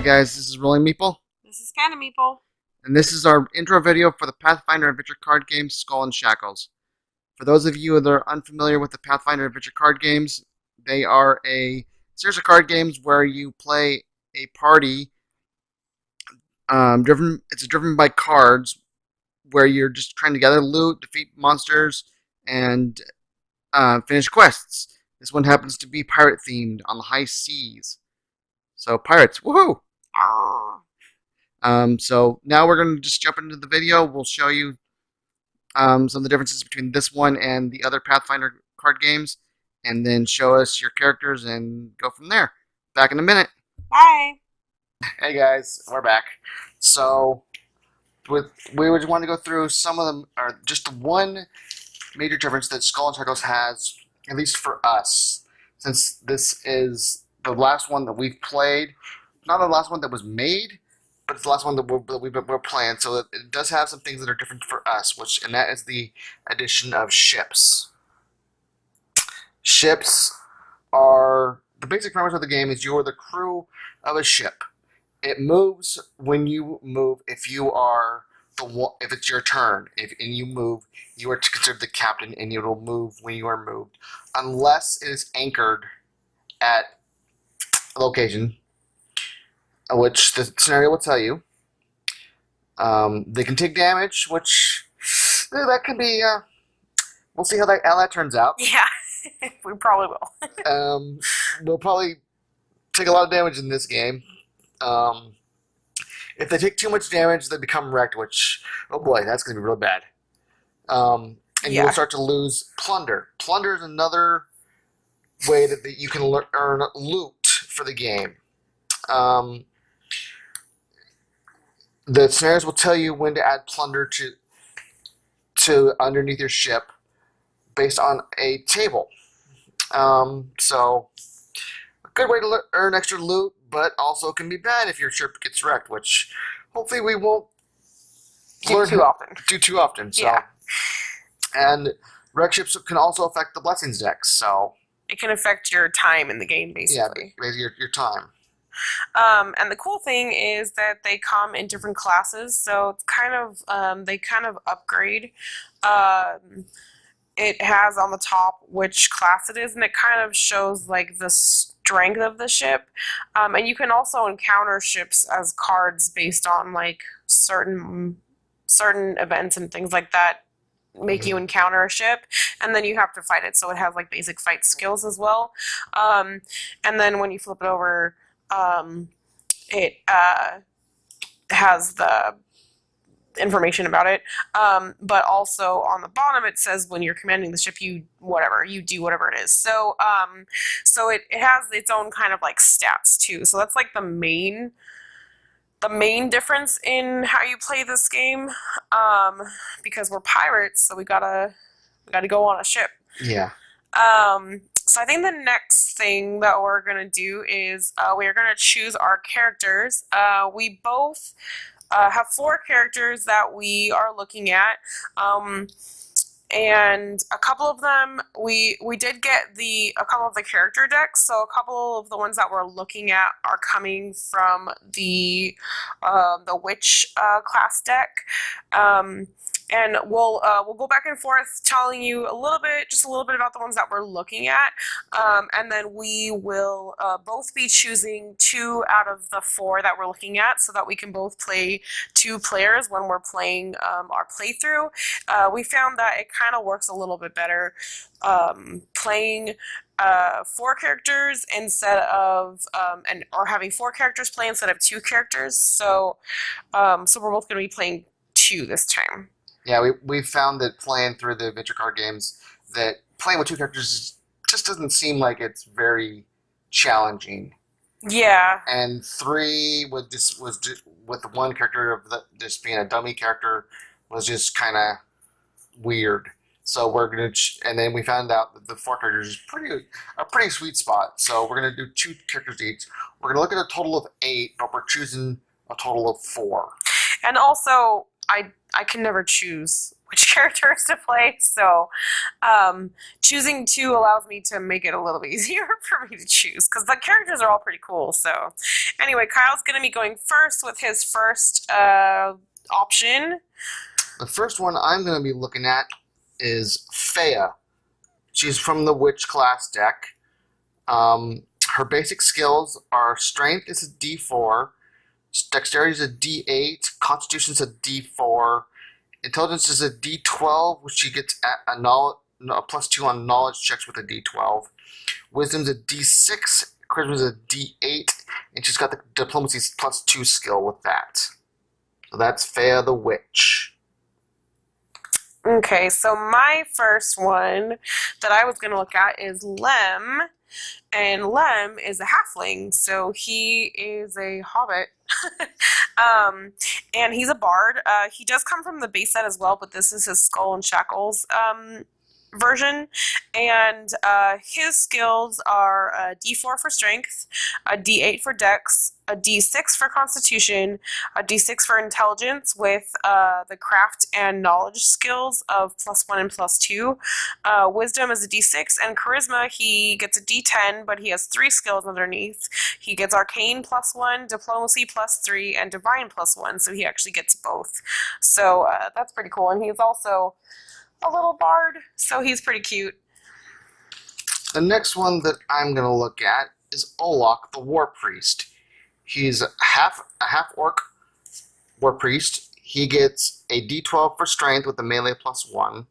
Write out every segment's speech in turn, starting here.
guys, this is Rolling Meeple, This is kind of Meeple. and this is our intro video for the Pathfinder adventure card game Skull and Shackles. For those of you that are unfamiliar with the Pathfinder adventure card games, they are a series of card games where you play a party. It's driven by cards, where you're just trying to gather loot, defeat monsters, and finish quests. This one happens to be pirate themed on the high seas. So pirates, woohoo! So now we're going to just jump into the video. We'll show you some of the differences between this one and the other Pathfinder card games, and then show us your characters and go from there. Back in a minute. Bye. Hey guys, we're back. So we just want to go through some of them, or just one major difference that Skull and Shackles has, at least for us, since this is the last one that we've played. Not the last one that was made, but it's the last one that we're playing, so it does have some things that are different for us, and that is the addition of ships. Ships are the basic premise of the game. Is you are the crew of a ship. It moves when you move. If it's your turn, and you move, you are considered the captain, and it will move when you are moved, unless it is anchored at a location, which the scenario will tell you. They can take damage, which that can be. We'll see how that turns out. Yeah, we probably will. We'll probably take a lot of damage in this game. If they take too much damage, they become wrecked, which, oh boy, that's going to be real bad. And you will start to lose plunder. Plunder is another way that you can earn loot for the game. The scenarios will tell you when to add plunder to underneath your ship based on a table. So a good way to earn extra loot, but also can be bad if your ship gets wrecked, which hopefully we won't do too often. So. Yeah. And wreck ships can also affect the blessings deck, so it can affect your time in the game, basically. Yeah, basically your time. And the cool thing is that they come in different classes, so it's kind of they kind of upgrade. It has on the top which class it is, and it kind of shows like the strength of the ship. And you can also encounter ships as cards based on like certain events and things like that make you encounter a ship, and then you have to fight it. So it has like basic fight skills as well. And then when you flip it over, it has the information about it, but also on the bottom it says when you're commanding the ship, you do whatever it is. So so it has its own kind of like stats too. So that's like the main difference in how you play this game, because we're pirates, so we gotta go on a ship. Yeah. So I think the next thing that we're gonna do is we are gonna choose our characters. We both have 4 characters that we are looking at, and a couple of them we did get a couple of the character decks. So a couple of the ones that we're looking at are coming from the witch class deck. And we'll go back and forth telling you just a little bit about the ones that we're looking at, and then we will both be choosing 2 out of the 4 that we're looking at, so that we can both play 2 players when we're playing our playthrough. We found that it kind of works a little bit better playing 4 characters instead of or having 4 characters play instead of 2 characters. So so we're both going to be playing 2 this time. Yeah, we found that playing through the adventure card games, that playing with 2 characters just doesn't seem like it's very challenging. Yeah. And 3 with the one character of this being a dummy character was just kind of weird. So we're gonna, and then we found out that the 4 characters is a pretty sweet spot. So we're gonna do 2 characters each. We're gonna look at a total of 8, but we're choosing a total of 4. And also, I can never choose which characters to play. So choosing 2 allows me to make it a little bit easier for me to choose because the characters are all pretty cool. So anyway, Kyle's going to be going first with his first option. The first one I'm going to be looking at is Fea. She's from the Witch class deck. Her basic skills are Strength is a D4, Dexterity is a D8, Constitution is a D4, Intelligence is a D12, which she gets at a +2 on knowledge checks with a D12. Wisdom is a D6, Charisma is a D8, and she's got the Diplomacy +2 skill with that. So that's Fea the Witch. Okay, so my first one that I was going to look at is Lem, and Lem is a halfling, so he is a hobbit. And he's a bard. He does come from the base set as well, but this is his Skull and Shackles version, and his skills are a D4 for strength, a D8 for dex, a D6 for constitution, a D6 for intelligence with the craft and knowledge skills of +1 and +2. Wisdom is a D6, and charisma he gets a D10, but he has 3 skills underneath. He gets arcane +1, diplomacy +3, and divine +1, so he actually gets both. So that's pretty cool, and he's also a little bard, so he's pretty cute. The next one that I'm going to look at is Olok, the War Priest. He's a half orc war priest. He gets a D12 for strength with a melee +1.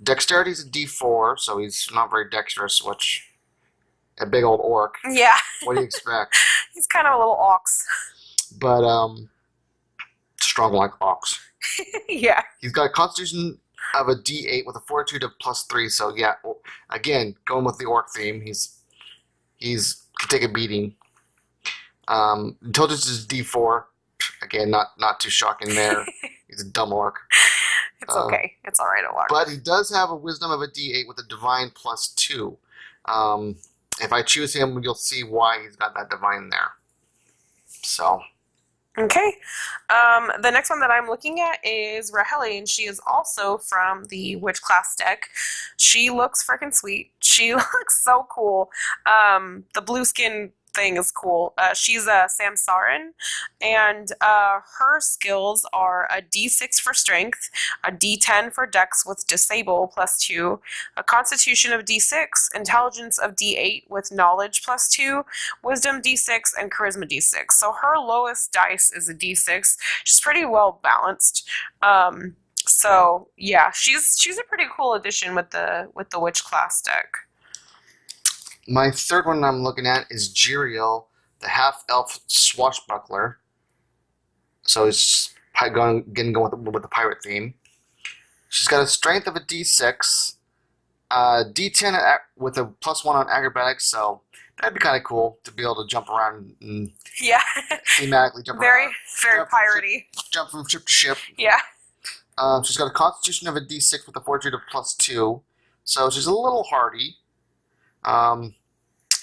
Dexterity is a D4, so he's not very dexterous, which a big old orc. Yeah. What do you expect? He's kind of a little ox. But strong like ox. Yeah. He's got a constitution of a D8 with a fortitude of +3. So yeah, again, going with the orc theme, he's can take a beating. Intelligence is D4. Again, not too shocking there. He's a dumb orc. It's okay. It's all right, Olok. But he does have a wisdom of a D8 with a divine +2. If I choose him, you'll see why he's got that divine there. So. Okay. The next one that I'm looking at is Raheli, and she is also from the Witch class deck. She looks freaking sweet. She looks so cool. The blue skin thing is cool. She's a Samsaran, and her skills are a D6 for strength, a D10 for dex with disable +2, a constitution of D6, intelligence of D8 with knowledge +2, wisdom D6, and charisma D6. So her lowest dice is a D6. She's pretty well balanced. So yeah, she's a pretty cool addition with the Witch class deck. My third one I'm looking at is Jiriel, the half-elf swashbuckler. So he's going with the pirate theme. She's got a strength of a D6, D10 with a +1 on acrobatics, so that'd be kind of cool to be able to jump around and thematically jump around. Very piratey. Jump from ship to ship. Yeah. She's got a constitution of a D6 with a fortitude of +2, so she's a little hardy.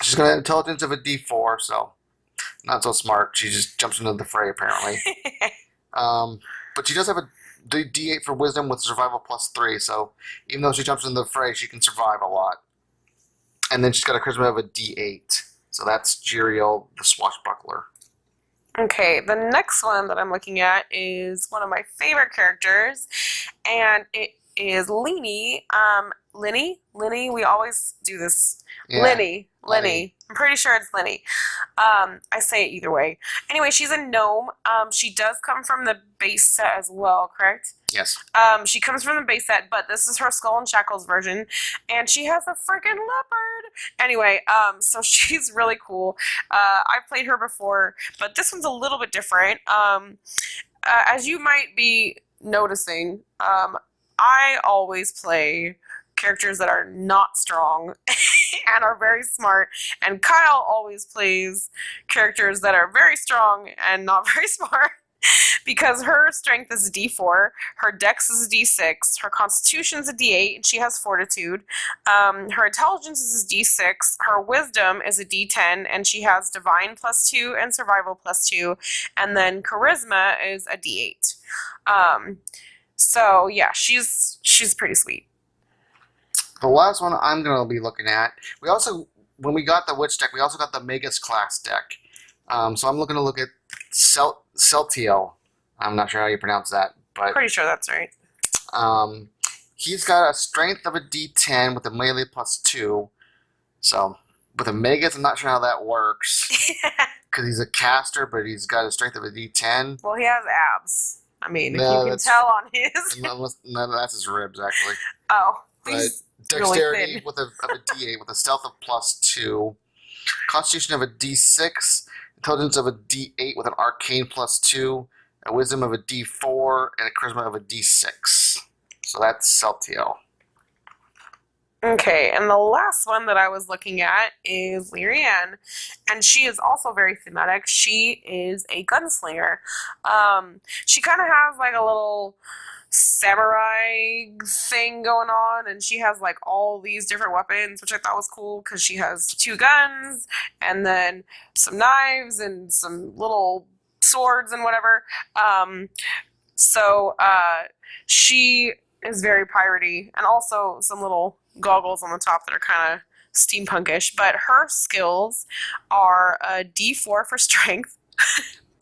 She's got an intelligence of a D4, so not so smart. She just jumps into the fray, apparently. But she does have a D8 for wisdom with survival +3, so even though she jumps into the fray, she can survive a lot. And then she's got a charisma of a D8. So that's Jiriel, the swashbuckler. Okay, the next one that I'm looking at is one of my favorite characters, and it is Lenny. Lenny, we always do this. Yeah. Lenny. I'm pretty sure it's Lenny. I say it either way. Anyway, she's a gnome. She does come from the base set as well, correct? Yes. She comes from the base set, but this is her Skull and Shackles version, and she has a freaking leopard. Anyway, so she's really cool. I've played her before, but this one's a little bit different. As you might be noticing, I always play characters that are not strong and are very smart, and Kyle always plays characters that are very strong and not very smart because her strength is a D4, her dex is a D6, her constitution is a D8, and she has fortitude. Her intelligence is a D6, her wisdom is a D10, and she has divine +2 and survival +2, and then charisma is a D8. So yeah, she's pretty sweet. The last one I'm going to be looking at, we also, when we got the Witch deck, we also got the Magus class deck. So I'm looking to look at Celtiel. I'm not sure how you pronounce that, but Pretty sure that's right. he's got a strength of a D10 with a melee +2. So with a Magus, I'm not sure how that works because he's a caster, but he's got a strength of a D10. Well, he has abs. I mean, if No, you can that's tell on his. no, that's his ribs actually. Oh, But he's dexterity really thin. with of a D8 with a stealth of +2, constitution of a D6, intelligence of a D8 with an arcane +2, a wisdom of a D4, and a charisma of a D6. So that's Celtiel. Okay, and the last one that I was looking at is Lyrianne, and she is also very thematic. She is a gunslinger. She kind of has like a little samurai thing going on, and she has like all these different weapons, which I thought was cool because she has 2 guns and then some knives and some little swords and whatever. So she is very piratey, and also some little goggles on the top that are kind of steampunkish. But her skills are a D4 for strength,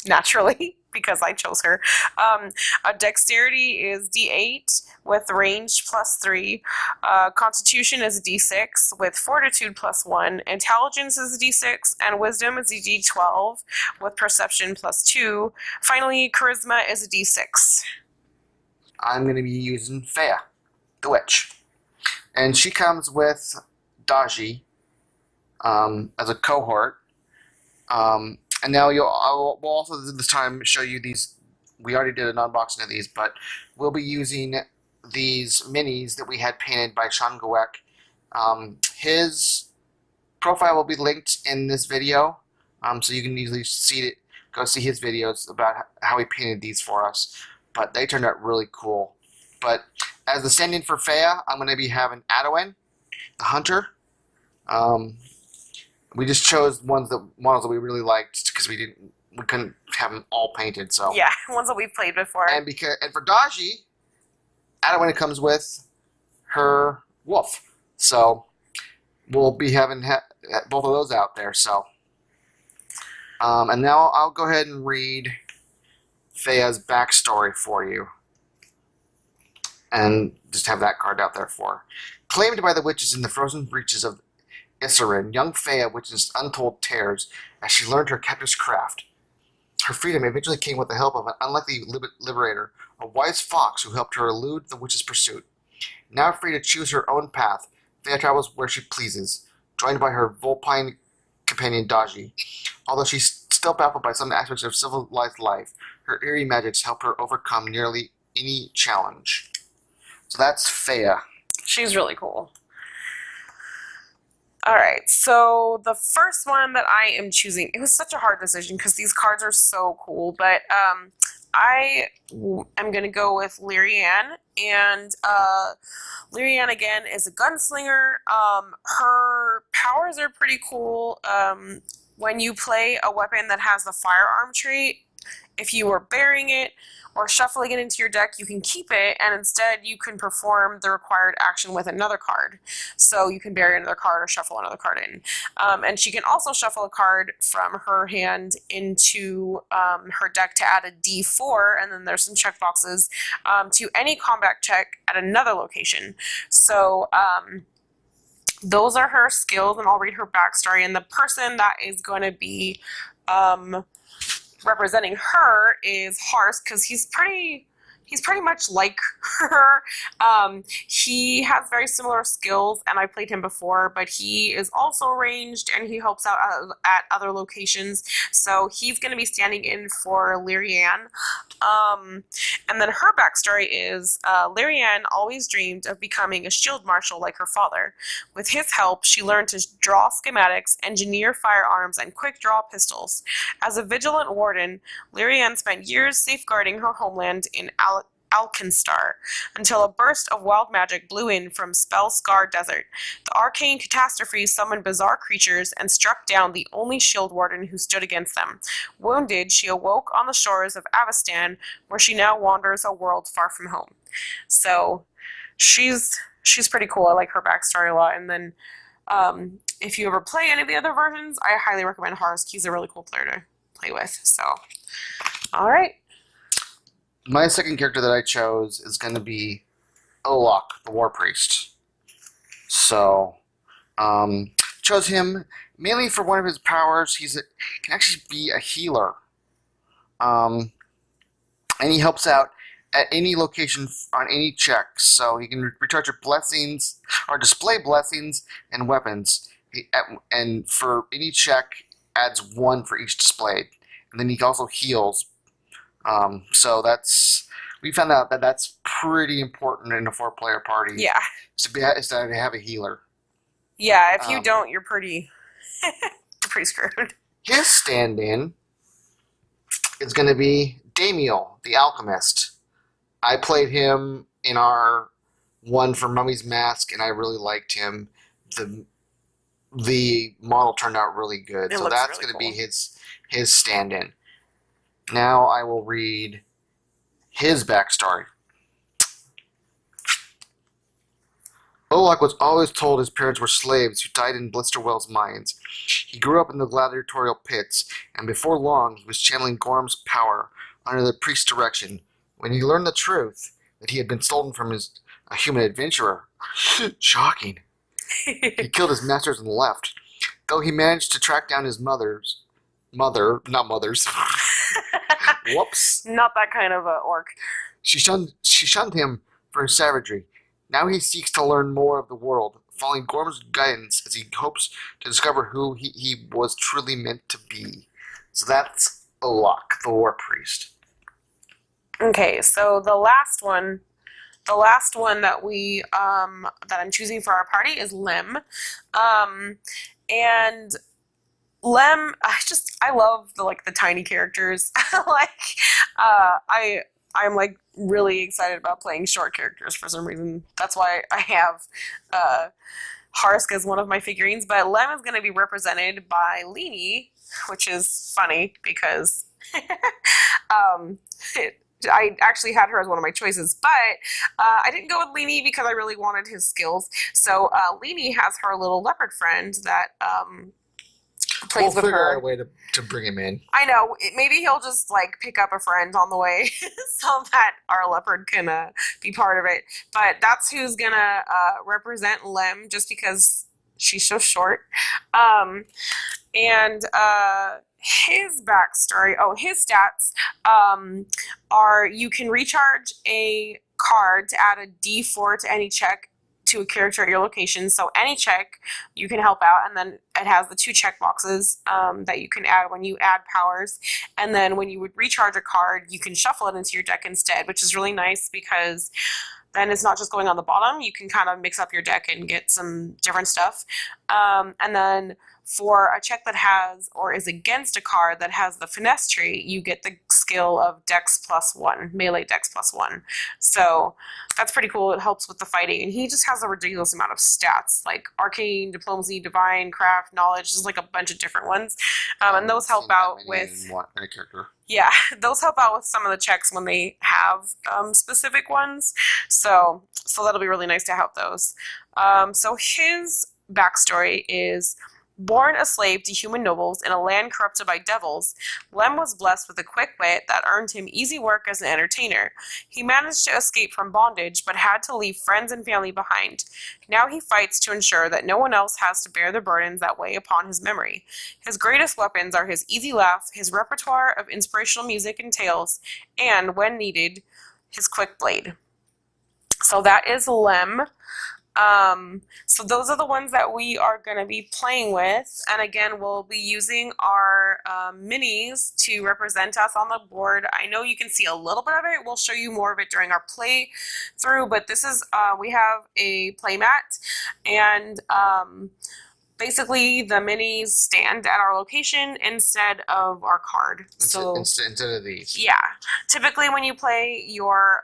naturally, because I chose her. A dexterity is D8 with range +3. Constitution is a D6 with fortitude +1. Intelligence is a D6, and wisdom is a D12 with perception +2. Finally, charisma is a D6. I'm going to be using Fea, the witch. And she comes with Daji as a cohort. And now we'll also this time show you these. We already did an unboxing of these, but we'll be using these minis that we had painted by Sean Gowek. His profile will be linked in this video, so you can easily see it. Go see his videos about how he painted these for us. But they turned out really cool. But as the stand-in for Fea, I'm going to be having Adowin, the hunter. We just chose models that we really liked because we couldn't have them all painted. So Yeah, ones that we've played before. and for Daji, Adowin comes with her wolf. So we'll be having both of those out there. So and now I'll go ahead and read Fea's backstory for you. And just have that card out there for her. Claimed by the witches in the frozen reaches of Issarin, young Fea witnessed untold terrors as she learned her captive's craft. Her freedom eventually came with the help of an unlikely liberator, a wise fox who helped her elude the witch's pursuit. Now free to choose her own path, Fea travels where she pleases, joined by her vulpine companion Daji. Although she's still baffled by some aspects of civilized life, her eerie magics help her overcome nearly any challenge. So that's Fea. She's really cool. All right, so the first one that I am choosing, it was such a hard decision because these cards are so cool, but I am going to go with Lyrianne, and Lyrianne, again, is a gunslinger. Her powers are pretty cool. When you play a weapon that has the firearm trait, if you are burying it or shuffling it into your deck, you can keep it, and instead you can perform the required action with another card. So you can bury another card or shuffle another card in. And she can also shuffle a card from her hand into her deck to add a D4, and then there's some checkboxes to any combat check at another location. So those are her skills, and I'll read her backstory. And the person that is going to be representing her is Harsk, because he's pretty much like her. He has very similar skills, and I played him before, but he is also ranged, and he helps out at other locations. So he's going to be standing in for Lyrianne. And then her backstory is Lyrianne always dreamed of becoming a shield marshal like her father. With his help, she learned to draw schematics, engineer firearms, and quick draw pistols. As a vigilant warden, Lyrianne spent years safeguarding her homeland in Alkenstar until a burst of wild magic blew in from spell-scarred desert. The arcane catastrophe summoned bizarre creatures and struck down the only shield warden who stood against them. Wounded, she awoke on the shores of Avestan, where she now wanders a world far from home. So she's pretty cool. I like her backstory a lot. And then if you ever play any of the other versions, I highly recommend Harsk. He's a really cool player to play with. So, all right. My second character that I chose is going to be Olok, the War Priest. So, chose him mainly for one of his powers. Can actually be a healer. And he helps out at any location on any check. So he can recharge your blessings or display blessings and weapons. And for any check, adds 1 for each displayed. And then he also heals. So we found out that that's pretty important in a 4-player party. Yeah. Is to have a healer. Yeah, if you don't, you're pretty screwed. His stand-in is going to be Damiel, the Alchemist. I played him in our one for Mummy's Mask, and I really liked him. The model turned out really good, so that's really going to be his stand-in. Now I will read his backstory. Olok was always told his parents were slaves who died in Blisterwell's mines. He grew up in the gladiatorial pits, and before long he was channeling Gorm's power under the priest's direction. When he learned the truth, that he had been stolen from a human adventurer, shocking, he killed his masters and left. Though he managed to track down his mother's, whoops. Not that kind of orc. She shunned him for his savagery. Now he seeks to learn more of the world, following Gorm's guidance as he hopes to discover who he was truly meant to be. So that's Olok, the War Priest. Okay, so the last one that we that I'm choosing for our party is Lem, and Lem, I love the tiny characters. I'm like really excited about playing short characters for some reason. That's why I have Harsk as one of my figurines. But Lem is going to be represented by Leanie, which is funny because I actually had her as one of my choices, but I didn't go with Leanie because I really wanted his skills. So Leanie has her little leopard friend that plays with her. We'll figure out a way to bring him in. I know. Maybe he'll just pick up a friend on the way so that our leopard can be part of it. But that's who's going to represent Lem just because she's so short. And his backstory, his stats are you can recharge a card to add a D4 to any check to a character at your location. So any check you can help out, and then it has the 2 check boxes that you can add when you add powers. And then when you would recharge a card, you can shuffle it into your deck instead, which is really nice because then it's not just going on the bottom. You can kind of mix up your deck and get some different stuff. And then for a check that has or is against a card that has the finesse trait, you get the skill of Dex +1, melee Dex +1. So that's pretty cool. It helps with the fighting. And he just has a ridiculous amount of stats, like arcane, diplomacy, divine, craft, knowledge, just a bunch of different ones. And those help out with... any character. Yeah, those help out with some of the checks when they have specific ones. So that'll be really nice to have those. So his backstory is... Born a slave to human nobles in a land corrupted by devils, Lem was blessed with a quick wit that earned him easy work as an entertainer. He managed to escape from bondage, but had to leave friends and family behind. Now he fights to ensure that no one else has to bear the burdens that weigh upon his memory. His greatest weapons are his easy laugh, his repertoire of inspirational music and tales, and, when needed, his quick blade. So that is Lem. So those are the ones that we are going to be playing with, and again we'll be using our minis to represent us on the board. I know you can see a little bit of it. We'll show you more of it during our play through, but this is we have a play mat, and basically the minis stand at our location instead of our card. So instead of these. yeah, typically when you play, your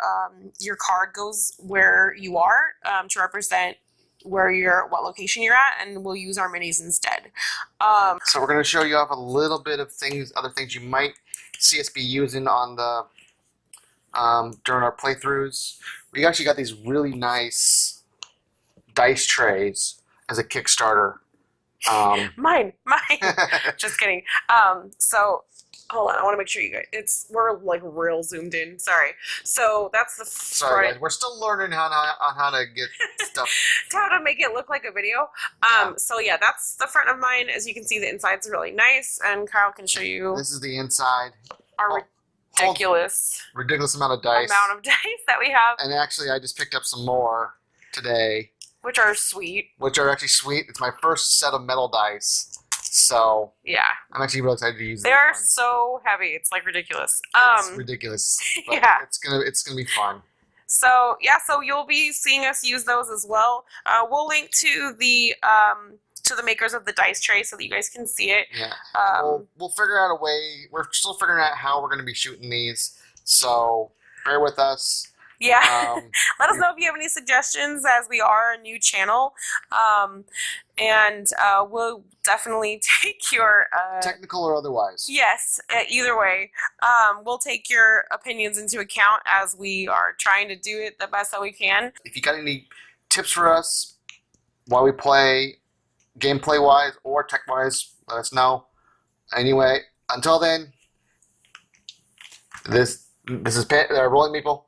card goes where you are to represent what location you're at, and we'll use our minis instead. So we're going to show you off a little bit of other things you might see us be using on the during our playthroughs. We actually got these really nice dice trays as a Kickstarter. Mine. Just kidding. So hold on, I want to make sure you guys. We're like real zoomed in. Sorry. So that's the Sorry, front. guys. We're still learning how to get stuff. How to make it look like a video. So yeah, that's the front of mine. As you can see, the inside's really nice, and Kyle can show you. This is the inside. Our ridiculous amount of dice. That we have. And actually, I just picked up some more today. Which are sweet. Which are actually sweet. It's my first set of metal dice. So yeah, I'm actually really excited to use them. They are so heavy. It's like ridiculous. It's ridiculous. But yeah. It's gonna be fun. So yeah, so you'll be seeing us use those as well. We'll link to the makers of the dice tray so that you guys can see it. Yeah. We'll figure out a way. We're still figuring out how we're gonna be shooting these. So bear with us. Yeah. Let us know if you have any suggestions, as we are a new channel. And we'll definitely take your... technical or otherwise. Yes, either way. We'll take your opinions into account as we are trying to do it the best that we can. If you got any tips for us while we play, gameplay-wise or tech-wise, let us know. Anyway, until then, this is Rolling Meeple.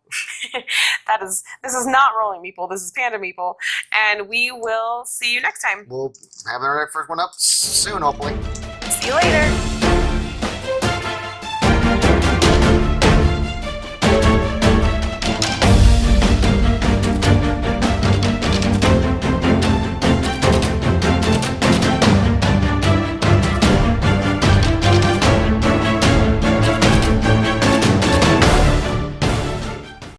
This is not Rolling Meeple. This is Panda Meeple, and we will see you next time. We'll have our first one up soon, hopefully. See you later.